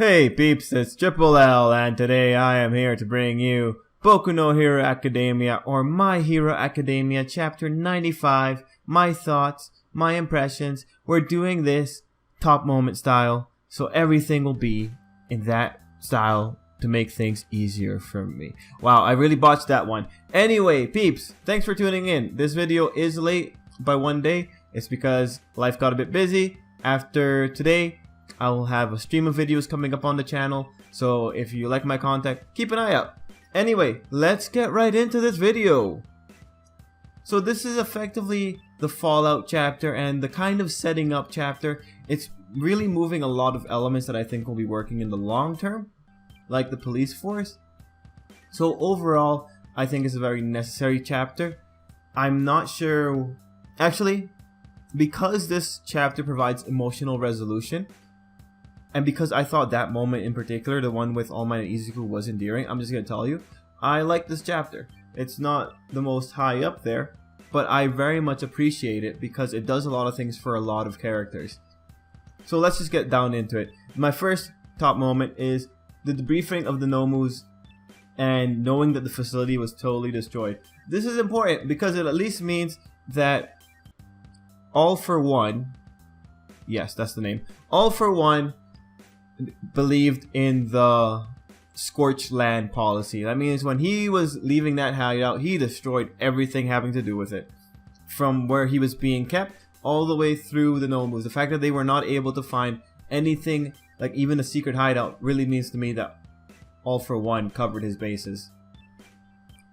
Hey peeps, it's Tripl-L, and today I am here to bring you Boku no Hero Academia, or My Hero Academia, Chapter 95, my thoughts, my impressions. We're doing this top moment style, so everything will be in that style to make things easier for me. Wow, I really botched that one. Anyway, peeps, thanks for tuning in. This video is late by one day. It's because life got a bit busy. After today, I will have a stream of videos coming up on the channel, so if you like my content, keep an eye out. Anyway, let's get right into this video. So this is effectively the Fallout chapter and the kind of setting up chapter. It's really moving a lot of elements that I think will be working in the long term, like the police force. So overall, I think it's a very necessary chapter. I'm not sure, actually, because this chapter provides emotional resolution, and because I thought that moment in particular, the one with All Might and Izuku, was endearing, I'm just going to tell you, I like this chapter. It's not the most high up there, but I very much appreciate it because it does a lot of things for a lot of characters. So let's just get down into it. My first top moment is the debriefing of the Nomus and knowing that the facility was totally destroyed. This is important because it at least means that All for One, yes, that's the name, All for One believed in the scorched land policy. That means when he was leaving that hideout, he destroyed everything having to do with it, from where he was being kept all the way through the Nomus. The fact that they were not able to find anything, like even a secret hideout, really means to me that All for One covered his bases.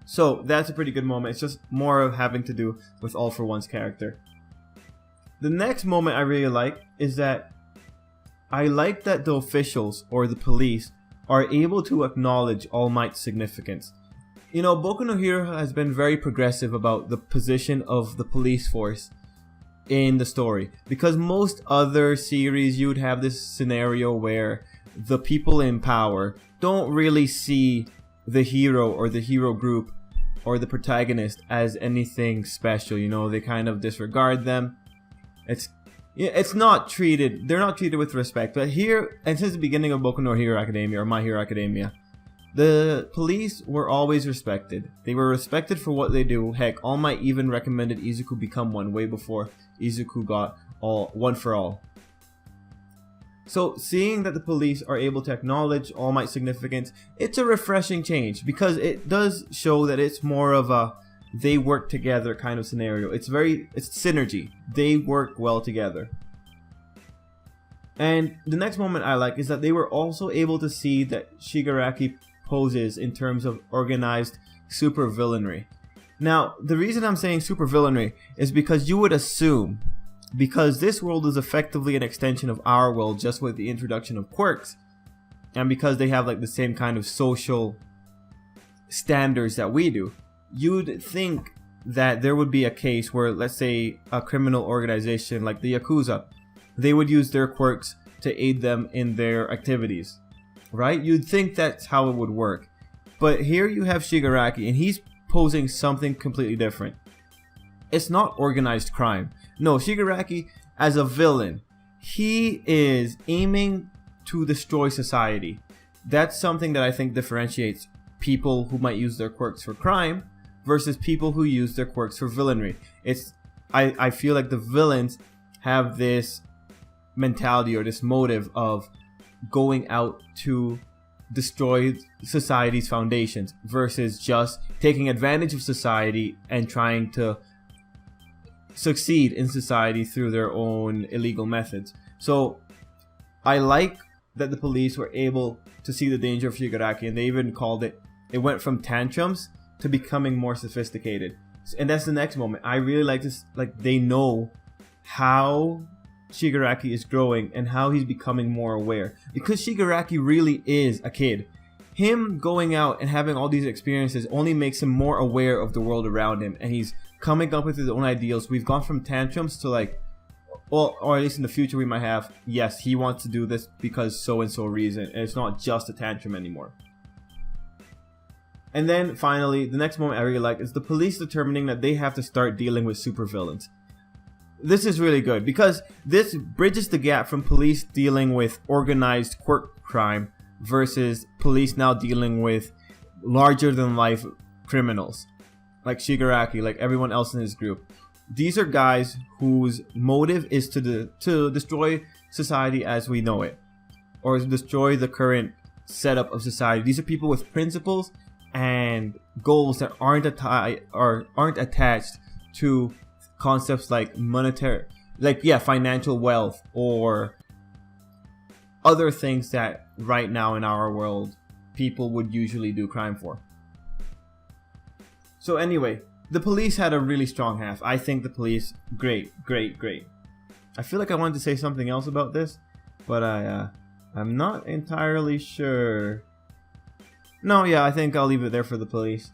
So that's a pretty good moment. It's just more of having to do with All for One's character. The next moment I really like is that I like that the officials, or the police, are able to acknowledge All Might's significance. You know, Boku no Hero has been very progressive about the position of the police force in the story. Because most other series, you'd have this scenario where the people in power don't really see the hero or the hero group or the protagonist as anything special. You know, they kind of disregard them. It's not treated, they're not treated with respect. But here, and since the beginning of Boku no Hero Academia, or My Hero Academia, the police were always respected. They were respected for what they do. Heck, All Might even recommended Izuku become one way before Izuku got one for all. So seeing that the police are able to acknowledge All Might's significance, it's a refreshing change, because it does show that it's more of a they work together kind of scenario. It's synergy. They work well together. And the next moment I like is that they were also able to see that Shigaraki poses in terms of organized supervillainy. Now, the reason I'm saying supervillainy is because you would assume, because this world is effectively an extension of our world just with the introduction of quirks, and because they have like the same kind of social standards that we do, you'd think that there would be a case where, let's say, a criminal organization like the Yakuza, they would use their quirks to aid them in their activities, right? You'd think that's how it would work. But here you have Shigaraki, and he's posing something completely different. It's not organized crime. No, Shigaraki, as a villain, he is aiming to destroy society. That's something that I think differentiates people who might use their quirks for crime versus people who use their quirks for villainy. I feel like the villains have this mentality or this motive of going out to destroy society's foundations versus just taking advantage of society and trying to succeed in society through their own illegal methods. So I like that the police were able to see the danger of Shigaraki, and they even called it went from tantrums to becoming more sophisticated. And that's the next moment. I really like this, like they know how Shigaraki is growing and how he's becoming more aware, because Shigaraki really is a kid. Him going out and having all these experiences only makes him more aware of the world around him, and he's coming up with his own ideals. We've gone from tantrums to like, well, or at least in the future we might have, yes, he wants to do this because so and so reason, and it's not just a tantrum anymore. And then finally, the next moment I really like is the police determining that they have to start dealing with supervillains. This is really good because this bridges the gap from police dealing with organized quirk crime versus police now dealing with larger than life criminals like Shigaraki, like everyone else in his group. These are guys whose motive is to destroy society as we know it, or destroy the current setup of society. These are people with principles and goals that aren't attached to concepts like monetary, financial wealth or other things that right now in our world people would usually do crime for. So anyway, the police had a really strong half. I think the police, great. I feel like I wanted to say something else about this, but I'm not entirely sure. No, yeah, I think I'll leave it there for the police.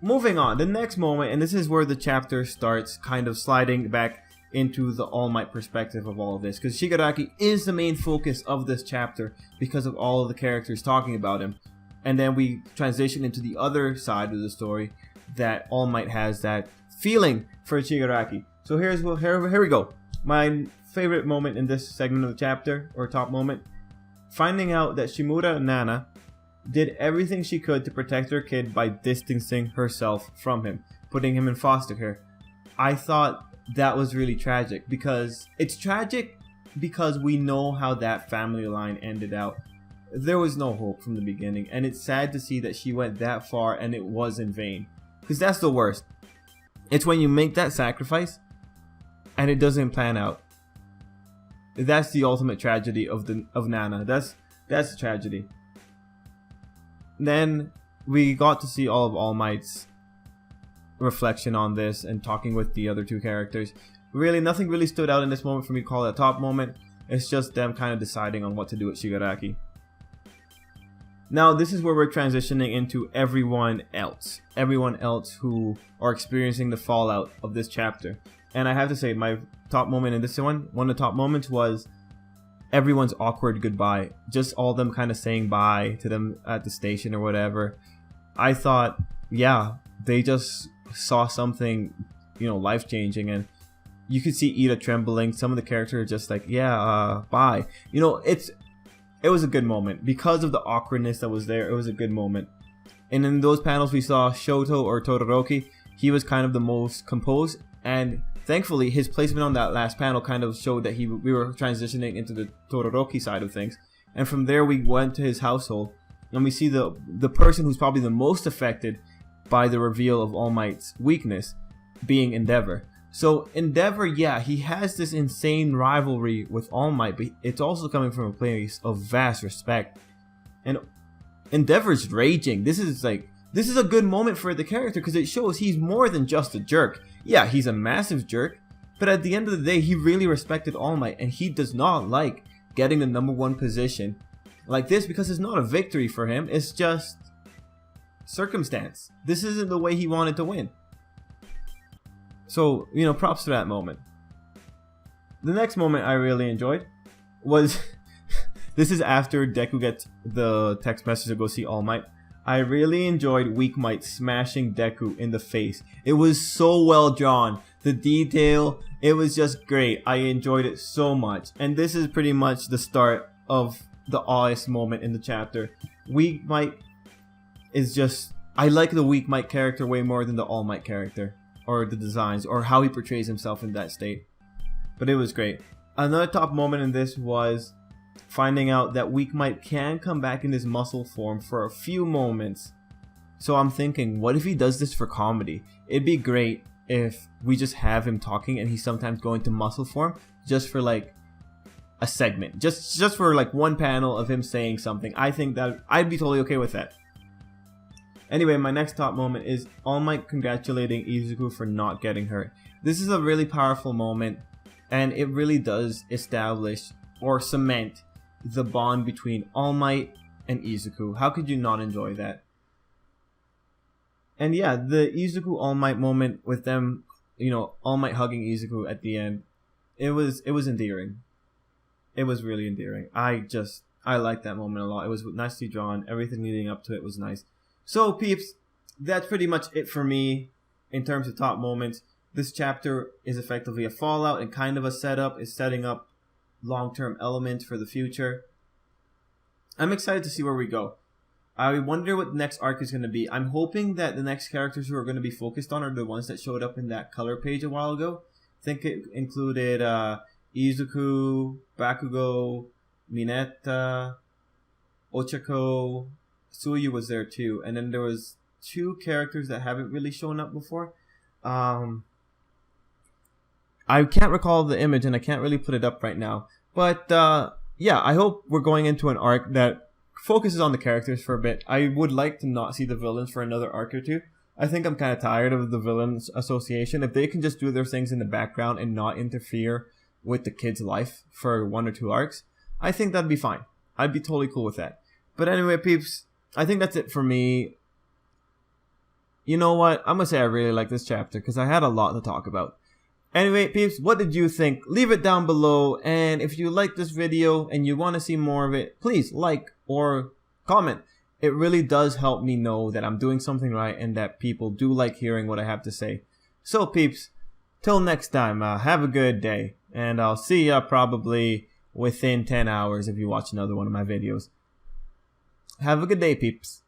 Moving on, the next moment, and this is where the chapter starts kind of sliding back into the All Might perspective of all of this, because Shigaraki is the main focus of this chapter because of all of the characters talking about him. And then we transition into the other side of the story that All Might has that feeling for Shigaraki. So here we go. My favorite moment in this segment of the chapter, or top moment, finding out that Shimura Nana did everything she could to protect her kid by distancing herself from him, putting him in foster care. I thought that was really tragic, because it's tragic because we know how that family line ended out. There was no hope from the beginning, and it's sad to see that she went that far and it was in vain. Because that's the worst. It's when you make that sacrifice and it doesn't plan out. That's the ultimate tragedy of Nana. That's the tragedy. Then we got to see all of All Might's reflection on this and talking with the other two characters. Really, nothing really stood out in this moment for me to call it a top moment. It's just them kind of deciding on what to do with Shigaraki. Now, this is where we're transitioning into everyone else who are experiencing the fallout of this chapter. And I have to say, my top moment in this one of the top moments was everyone's awkward goodbye. Just all of them kind of saying bye to them at the station or whatever. I thought, yeah, they just saw something, life-changing, and you could see Ida trembling. Some of the characters are just like, yeah, bye. It was a good moment. Because of the awkwardness that was there, it was a good moment. And in those panels we saw Shoto, or Todoroki. He was kind of the most composed, and thankfully his placement on that last panel kind of showed that we were transitioning into the Todoroki side of things. And from there we went to his household, and we see the person who's probably the most affected by the reveal of All Might's weakness being Endeavor. So Endeavor, yeah, he has this insane rivalry with All Might, but it's also coming from a place of vast respect. And Endeavor's raging. This is a good moment for the character because it shows he's more than just a jerk. Yeah, he's a massive jerk, but at the end of the day, he really respected All Might, and he does not like getting the number one position like this because it's not a victory for him. It's just circumstance. This isn't the way he wanted to win. So, props to that moment. The next moment I really enjoyed was this is after Deku gets the text message to go see All Might. I really enjoyed Weak Might smashing Deku in the face. It was so well drawn. The detail, it was just great. I enjoyed it so much. And this is pretty much the start of the awesome moment in the chapter. Weak Might is just... I like the Weak Might character way more than the All Might character, or the designs, or how he portrays himself in that state. But it was great. Another top moment in this was finding out that Weak Might can come back in his muscle form for a few moments. So I'm thinking, what if he does this for comedy? It'd be great if we just have him talking and he's sometimes going to muscle form just for like a segment. Just for like one panel of him saying something. I think that I'd be totally okay with that. Anyway, my next top moment is All Might congratulating Izuku for not getting hurt. This is a really powerful moment, and it really does establish or cement the bond between All Might and Izuku. How could you not enjoy that? And yeah, the Izuku All Might moment with them, All Might hugging Izuku at the end, it was endearing. It was really endearing. I liked that moment a lot. It was nicely drawn. Everything leading up to it was nice. So peeps, that's pretty much it for me in terms of top moments. This chapter is effectively a fallout and kind of a setup. It's setting up long-term elements for the future. I'm excited to see where we go. I wonder what the next arc is going to be. I'm hoping that the next characters who are going to be focused on are the ones that showed up in that color page a while ago. I think it included Izuku, Bakugo, Mineta, Ochako, Suyu was there too. And then there was 2 characters that haven't really shown up before. I can't recall the image and I can't really put it up right now. But yeah, I hope we're going into an arc that focuses on the characters for a bit. I would like to not see the villains for another arc or 2. I think I'm kind of tired of the villains association. If they can just do their things in the background and not interfere with the kid's life for 1 or 2 arcs, I think that'd be fine. I'd be totally cool with that. But anyway, peeps, I think that's it for me. You know what? I'm going to say I really like this chapter because I had a lot to talk about. Anyway, peeps, what did you think? Leave it down below. And if you like this video and you want to see more of it, please like or comment. It really does help me know that I'm doing something right and that people do like hearing what I have to say. So, peeps, till next time, have a good day. And I'll see ya probably within 10 hours if you watch another one of my videos. Have a good day, peeps.